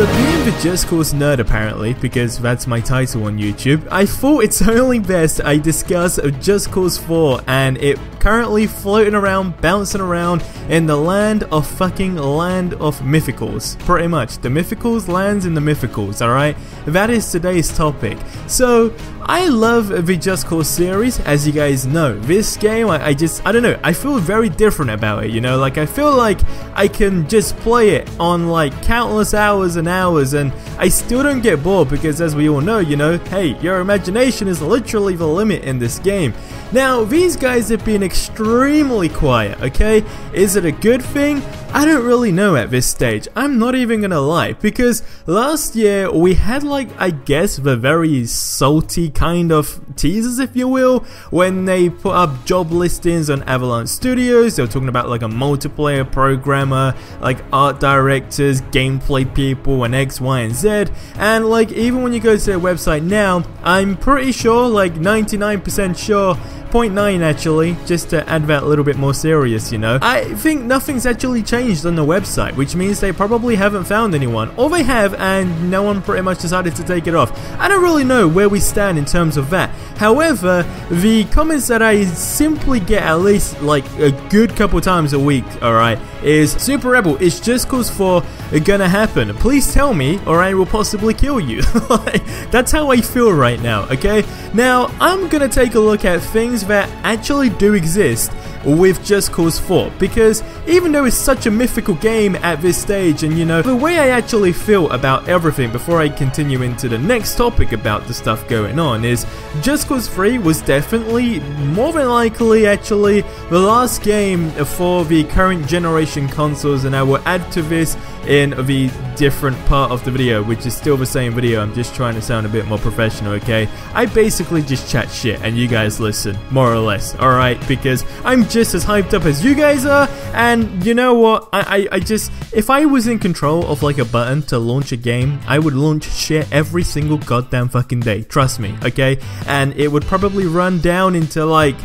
So being the Just Cause nerd apparently, because that's my title on YouTube, I thought it's only best I discuss Just Cause 4 and it currently floating around, bouncing around in the land of mythicals. Pretty much, the mythicals lands in the mythicals, alright? That is today's topic. So, I love the Just Cause series, as you guys know. This game, I don't know, I feel very different about it, you know? Like, I feel like I can just play it on, like, countless hours and hours, and I still don't get bored because, as we all know, you know, hey, your imagination is literally the limit in this game. Now, these guys have been extremely quiet, okay? Is it a good thing? I don't really know at this stage. I'm not even gonna lie, because last year we had, like, I guess the very salty kind of teasers, if you will, when they put up job listings on Avalanche Studios. They were talking about like a multiplayer programmer, like art directors, gameplay people, and X, Y, and Z. And like, even when you go to their website now, I'm pretty sure, like 99% sure, 0.9 actually, just to add that a little bit more serious, you know. I think nothing's actually changed on the website, which means they probably haven't found anyone, or they have and no one pretty much decided to take it off. I don't really know where we stand in terms of that. However, the comments that I simply get at least like a good couple times a week, alright, is SuperRebel, is Just Cause 4 gonna happen? Please tell me or I will possibly kill you. Like, that's how I feel right now, okay? Now, I'm gonna take a look at things that actually do exist with Just Cause 4, because even though it's such a mythical game at this stage, and you know, the way I actually feel about everything before I continue into the next topic about the stuff going on is Just Cause 3 was definitely, more than likely actually, the last game for the current generation consoles, and I will add to this in the different part of the video, which is still the same video. I'm just trying to sound a bit more professional, okay? I basically just chat shit and you guys listen, more or less, alright? Because I'm just as hyped up as you guys are, and you know what? I just, if I was in control of like a button to launch a game, I would launch shit every single goddamn fucking day, trust me, okay? And it would probably run down into like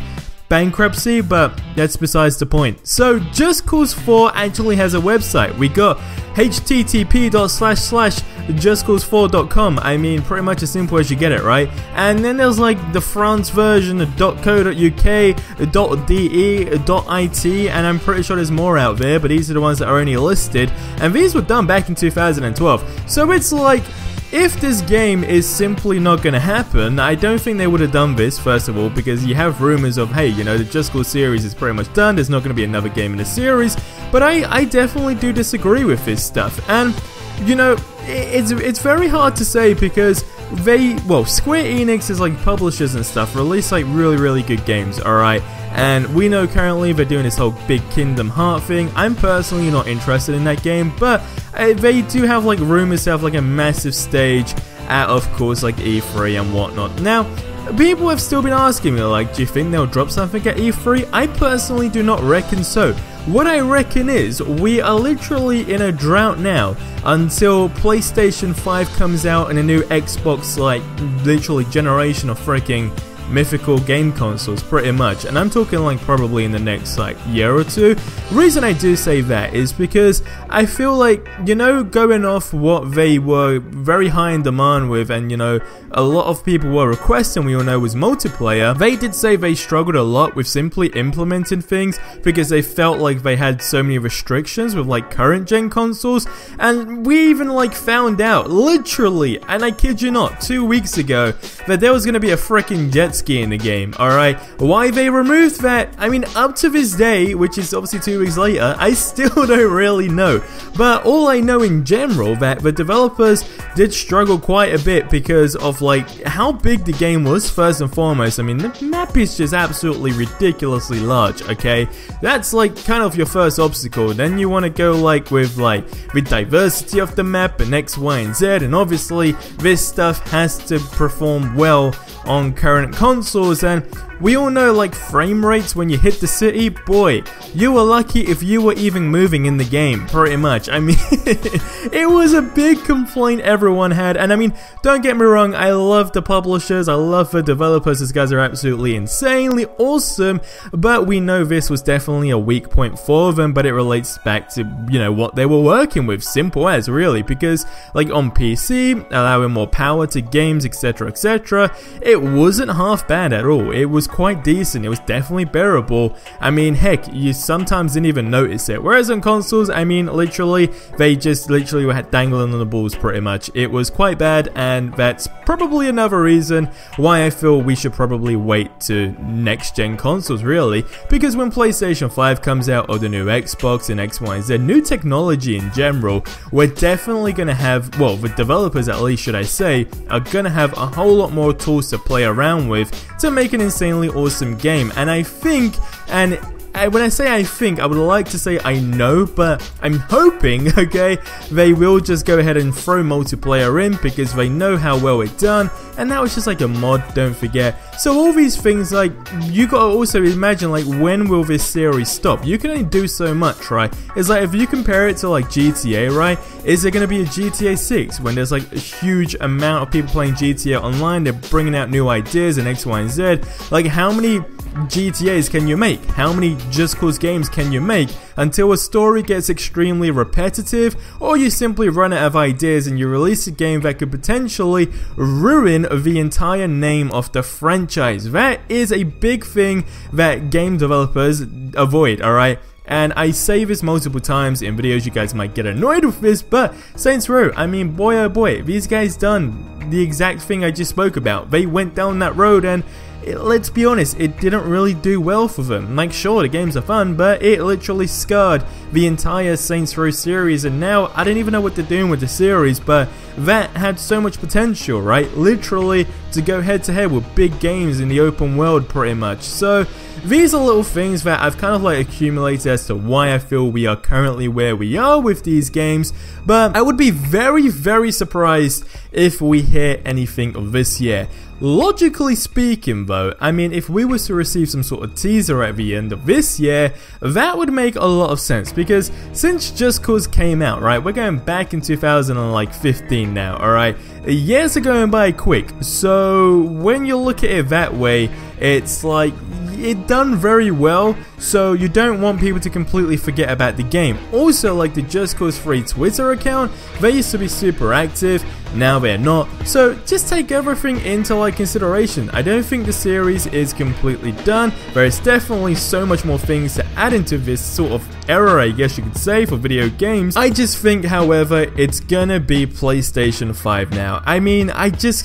bankruptcy, but that's besides the point. So Just Cause 4 actually has a website. We got http://justcause4.com. I mean, pretty much as simple as you get it, right? And then there's like the France version, .co.uk, .de, .it, and I'm pretty sure there's more out there, but these are the ones that are only listed, and these were done back in 2012. So it's like, if this game is simply not gonna happen, I don't think they would have done this, first of all, because you have rumors of, hey, you know, the Just Cause series is pretty much done, there's not gonna be another game in the series, but I definitely do disagree with this stuff, and, you know, it's very hard to say because Square Enix is like publishers and stuff, release like really good games, alright? And we know currently they're doing this whole big Kingdom Heart thing. I'm personally not interested in that game, but they do have like rumors to have like a massive stage at, of course, like E3 and whatnot. Now, people have still been asking me, like, do you think they'll drop something at E3? I personally do not reckon so. What I reckon is, we are literally in a drought now until PlayStation 5 comes out and a new Xbox, like, literally generation of freaking mythical game consoles, pretty much, and I'm talking like probably in the next like year or two. The reason I do say that is because I feel like, you know, going off what they were very high in demand with, and you know, a lot of people were requesting, we all know, was multiplayer. They did say they struggled a lot with simply implementing things because they felt like they had so many restrictions with like current gen consoles, and we even like found out literally, and I kid you not, 2 weeks ago that there was going to be a freaking jet ski in the game, alright? Why they removed that, I mean, up to this day, which is obviously 2 weeks later, I still don't really know. But all I know in general, that the developers did struggle quite a bit because of like how big the game was, first and foremost. I mean, the map is just absolutely ridiculously large, okay? That's like kind of your first obstacle. Then you want to go like with the diversity of the map and X, Y, and Z, and obviously this stuff has to perform well on current consoles, and we all know like frame rates when you hit the city, boy, you were lucky if you were even moving in the game, pretty much. I mean, it was a big complaint everyone had, and I mean, don't get me wrong, I love the publishers, I love the developers, these guys are absolutely insanely awesome, but we know this was definitely a weak point for them, but it relates back to, you know, what they were working with, simple as, really, because like on PC, allowing more power to games, etc, etc, it wasn't half bad at all. It was quite decent, it was definitely bearable. I mean, heck, you sometimes didn't even notice it, whereas on consoles, I mean, literally, they just literally were dangling on the balls pretty much. It was quite bad, and that's probably another reason why I feel we should probably wait to next gen consoles, really, because when PlayStation 5 comes out, or the new Xbox and X, Y, and Z, new technology in general, we're definitely going to have, well, the developers at least, should I say, are going to have a whole lot more tools to play around with to make an insanely awesome game. And I think, and when I say I think, I would like to say I know, but I'm hoping, okay, they will just go ahead and throw multiplayer in because they know how well it's done, and now it's just like a mod, don't forget. So all these things, like, you gotta also imagine, like, when will this series stop? You can only do so much, right? It's like, if you compare it to like GTA, right, is there gonna be a GTA 6 when there's like a huge amount of people playing GTA online, they're bringing out new ideas and X, Y, and Z, like how many GTAs can you make? How many Just Cause games can you make until a story gets extremely repetitive, or you simply run out of ideas and you release a game that could potentially ruin the entire name of the franchise? That is a big thing that game developers avoid, alright? And I say this multiple times in videos, you guys might get annoyed with this, but Saints Row, I mean, boy oh boy, these guys done the exact thing I just spoke about. They went down that road, and let's be honest, it didn't really do well for them. Like, sure, the games are fun, but it literally scarred the entire Saints Row series, and now I don't even know what they're doing with the series, but that had so much potential, right? Literally to go head to head with big games in the open world, pretty much. So these are little things that I've kind of like accumulated as to why I feel we are currently where we are with these games, but I would be very, very surprised if we hear anything this year. Logically speaking though, I mean, if we were to receive some sort of teaser at the end of this year, that would make a lot of sense, because since Just Cause came out, right, we're going back in 2015 now, alright, years are going by quick, so when you look at it that way, it's like, it done very well, so you don't want people to completely forget about the game. Also, like the Just Cause 3 Twitter account, they used to be super active, now they're not, so just take everything into like consideration. I don't think the series is completely done. There's definitely so much more things to add into this sort of era, I guess you could say, for video games. I just think, however, it's gonna be PlayStation 5 now. I mean, I just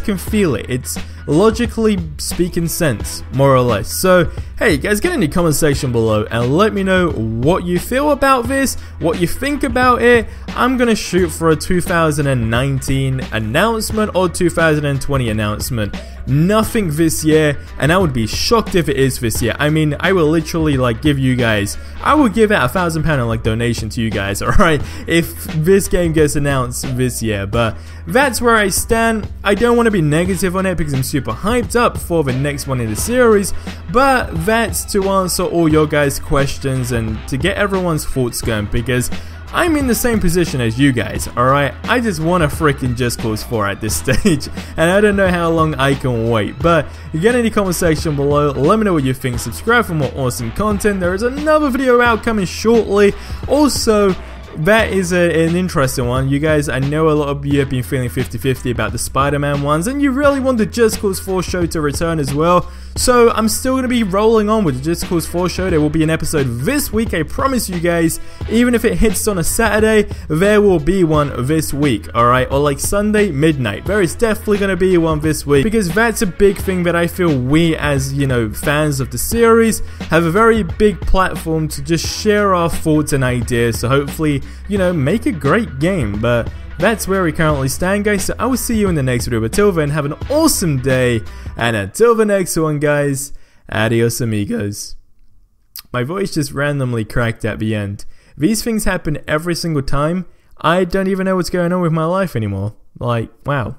can feel it. It's logically speaking sense, more or less. So hey guys, get in the comment section below and let me know what you feel about this, what you think about it. I'm gonna shoot for a 2019 announcement or 2020 announcement. Nothing this year, and I would be shocked if it is this year. I mean, I will literally like give you guys, I will give out £1,000 like donation to you guys, alright, if this game gets announced this year. But that's where I stand. I don't want to be negative on it because I'm super hyped up for the next one in the series, but that's to answer all your guys' questions and to get everyone's thoughts going, because I'm in the same position as you guys, alright? I just want a freaking Just Cause 4 at this stage, and I don't know how long I can wait. But get in the comment section below, let me know what you think, subscribe for more awesome content. There is another video out coming shortly. Also, that is an interesting one. You guys, I know a lot of you have been feeling 50-50 about the Spider-Man ones, and you really want the Just Cause 4 show to return as well. So I'm still going to be rolling on with the Just Cause 4 show. There will be an episode this week, I promise you guys. Even if it hits on a Saturday, there will be one this week, alright? Or like Sunday midnight. There is definitely going to be one this week, because that's a big thing that I feel we, as, you know, fans of the series, have a very big platform to just share our thoughts and ideas. So hopefully, you know, make a great game. But that's where we currently stand, guys, so I will see you in the next video. But till then, have an awesome day, and until the next one, guys, adios amigos. My voice just randomly cracked at the end. These things happen every single time. I don't even know what's going on with my life anymore. Like, wow.